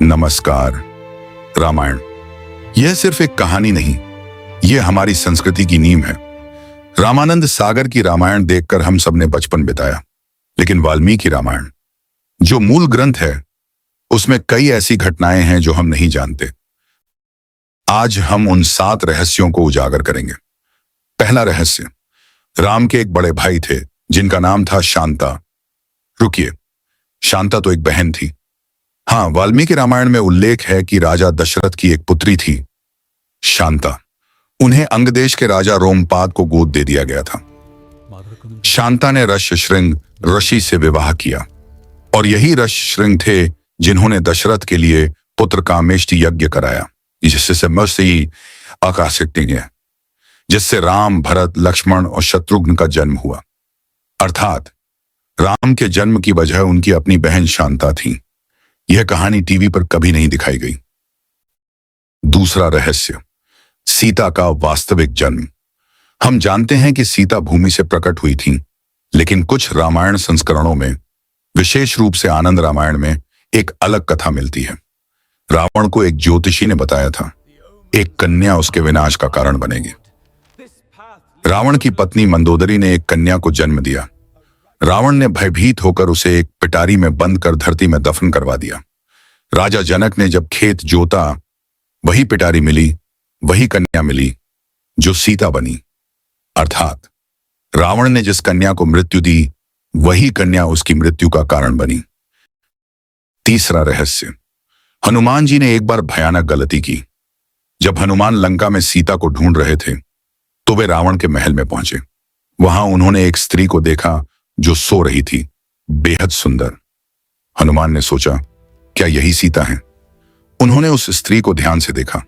नमस्कार। रामायण यह सिर्फ एक कहानी नहीं, यह हमारी संस्कृति की नींव है। रामानंद सागर की रामायण देखकर हम सबने बचपन बिताया, लेकिन वाल्मीकि रामायण जो मूल ग्रंथ है, उसमें कई ऐसी घटनाएं हैं जो हम नहीं जानते। आज हम उन 7 रहस्यों को उजागर करेंगे। पहला रहस्य, राम के एक बड़े भाई थे जिनका नाम था शांता। रुकिए, शांता तो एक बहन थी। हाँ, वाल्मीकि रामायण में उल्लेख है कि राजा दशरथ की एक पुत्री थी शांता। उन्हें अंगदेश के राजा रोमपाद को गोद दे दिया गया था। शांता ने ऋष्यशृंग ऋषि से विवाह किया और यही ऋष्यशृंग थे जिन्होंने दशरथ के लिए पुत्र कामेष्टि यज्ञ कराया, जिससे राम, भरत, लक्ष्मण और शत्रुघ्न का जन्म हुआ। अर्थात राम के जन्म की वजह उनकी अपनी बहन शांता थी। यह कहानी टीवी पर कभी नहीं दिखाई गई। दूसरा रहस्य, सीता का वास्तविक जन्म। हम जानते हैं कि सीता भूमि से प्रकट हुई थी, लेकिन कुछ रामायण संस्करणों में, विशेष रूप से आनंद रामायण में, एक अलग कथा मिलती है। रावण को एक ज्योतिषी ने बताया था, एक कन्या उसके विनाश का कारण बनेगी। रावण की पत्नी मंदोदरी ने एक कन्या को जन्म दिया। रावण ने भयभीत होकर उसे एक पिटारी में बंद कर धरती में दफन करवा दिया। राजा जनक ने जब खेत जोता, वही पिटारी मिली, वही कन्या मिली जो सीता बनी। अर्थात रावण ने जिस कन्या को मृत्यु दी, वही कन्या उसकी मृत्यु का कारण बनी। तीसरा रहस्य, हनुमान जी ने एक बार भयानक गलती की। जब हनुमान लंका में सीता को ढूंढ रहे थे, तो वे रावण के महल में पहुंचे। वहां उन्होंने एक स्त्री को देखा जो सो रही थी, बेहद सुंदर। हनुमान ने सोचा, क्या यही सीता है? उन्होंने उस स्त्री को ध्यान से देखा।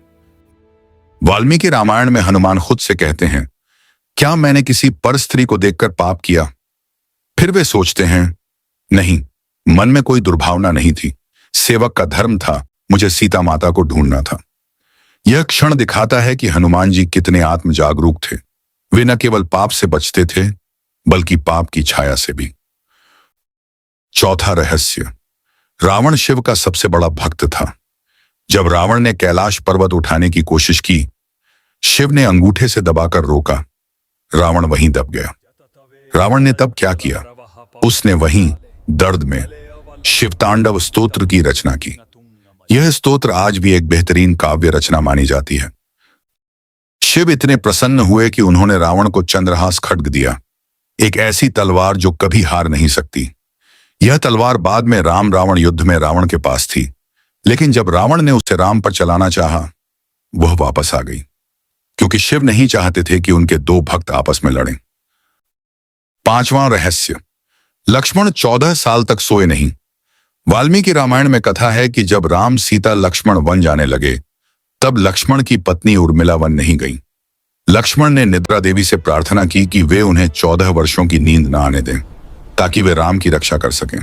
वाल्मीकि रामायण में हनुमान खुद से कहते हैं, क्या मैंने किसी पर स्त्री को देखकर पाप किया? फिर वे सोचते हैं, नहीं, मन में कोई दुर्भावना नहीं थी, सेवक का धर्म था, मुझे सीता माता को ढूंढना था। यह क्षण दिखाता है कि हनुमान जी कितने आत्म जागरूक थे। वे न केवल पाप से बचते थे, बल्कि पाप की छाया से भी। चौथा रहस्य, रावण शिव का सबसे बड़ा भक्त था। जब रावण ने कैलाश पर्वत उठाने की कोशिश की, शिव ने अंगूठे से दबाकर रोका। रावण वहीं दब गया। रावण ने तब क्या किया? उसने वहीं दर्द में शिवतांडव स्तोत्र की रचना की। यह स्तोत्र आज भी एक बेहतरीन काव्य रचना मानी जाती है। शिव इतने प्रसन्न हुए कि उन्होंने रावण को चंद्रहास खड्ग दिया, एक ऐसी तलवार जो कभी हार नहीं सकती। यह तलवार बाद में राम रावण युद्ध में रावण के पास थी, लेकिन जब रावण ने उसे राम पर चलाना चाहा, वह वापस आ गई, क्योंकि शिव नहीं चाहते थे कि उनके 2 भक्त आपस में लड़ें। पांचवां रहस्य, लक्ष्मण 14 साल तक सोए नहीं। वाल्मीकि रामायण में कथा है कि जब राम, सीता, लक्ष्मण वन जाने लगे, तब लक्ष्मण की पत्नी उर्मिला वन नहीं गई। लक्ष्मण ने निद्रा देवी से प्रार्थना की कि वे उन्हें 14 वर्षों की नींद न आने दें, ताकि वे राम की रक्षा कर सकें।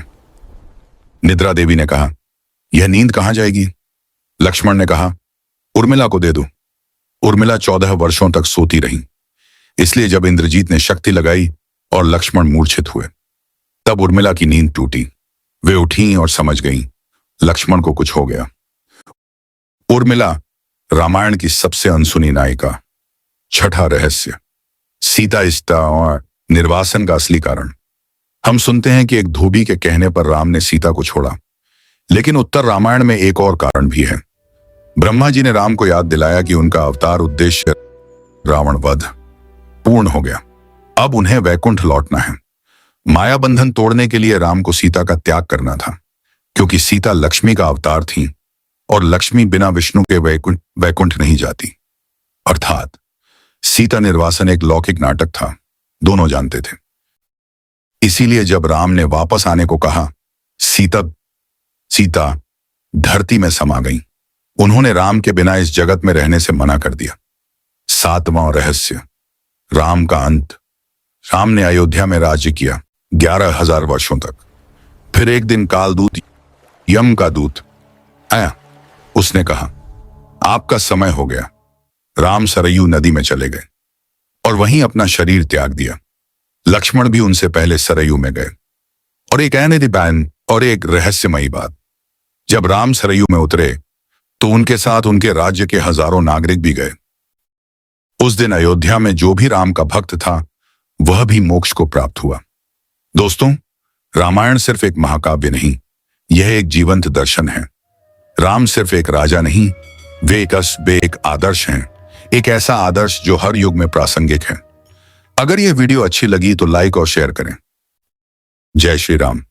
निद्रा देवी ने कहा, यह नींद कहां जाएगी? लक्ष्मण ने कहा, उर्मिला को दे दो। उर्मिला 14 वर्षों तक सोती रही। इसलिए जब इंद्रजीत ने शक्ति लगाई और लक्ष्मण मूर्छित हुए, तब उर्मिला की नींद टूटी। वे उठी और समझ गईं, लक्ष्मण को कुछ हो गया। उर्मिला रामायण की सबसे अनसुनी नायिका। छठा रहस्य, सीता इष्टा और निर्वासन का असली कारण। हम सुनते हैं कि एक धोबी के कहने पर राम ने सीता को छोड़ा, लेकिन उत्तर रामायण में एक और कारण भी है। ब्रह्मा जी ने राम को याद दिलाया कि उनका अवतार उद्देश्य रावण वध पूर्ण हो गया, अब उन्हें वैकुंठ लौटना है। माया बंधन तोड़ने के लिए राम को सीता का त्याग करना था, क्योंकि सीता लक्ष्मी का अवतार थी और लक्ष्मी बिना विष्णु के वैकुंठ नहीं जाती। अर्थात सीता निर्वासन एक लौकिक नाटक था, दोनों जानते थे। इसीलिए जब राम ने वापस आने को कहा, सीता धरती में समा गई। उन्होंने राम के बिना इस जगत में रहने से मना कर दिया। सातवां रहस्य, राम का अंत। राम ने अयोध्या में राज्य किया 11,000 वर्षों तक। फिर एक दिन कालदूत, यम का दूत आया। उसने कहा, आपका समय हो गया। राम सरयू नदी में चले गए और वहीं अपना शरीर त्याग दिया। लक्ष्मण भी उनसे पहले सरयू में गए। और एक रहस्यमयी बात, जब राम सरयू में उतरे तो उनके साथ उनके राज्य के हजारों नागरिक भी गए। उस दिन अयोध्या में जो भी राम का भक्त था वह भी मोक्ष को प्राप्त हुआ। दोस्तों, रामायण सिर्फ एक महाकाव्य नहीं, यह एक जीवंत दर्शन है। राम सिर्फ एक राजा नहीं, वे एक आदर्श हैं, एक ऐसा आदर्श जो हर युग में प्रासंगिक है। अगर यह वीडियो अच्छी लगी तो लाइक और शेयर करें। जय श्री राम।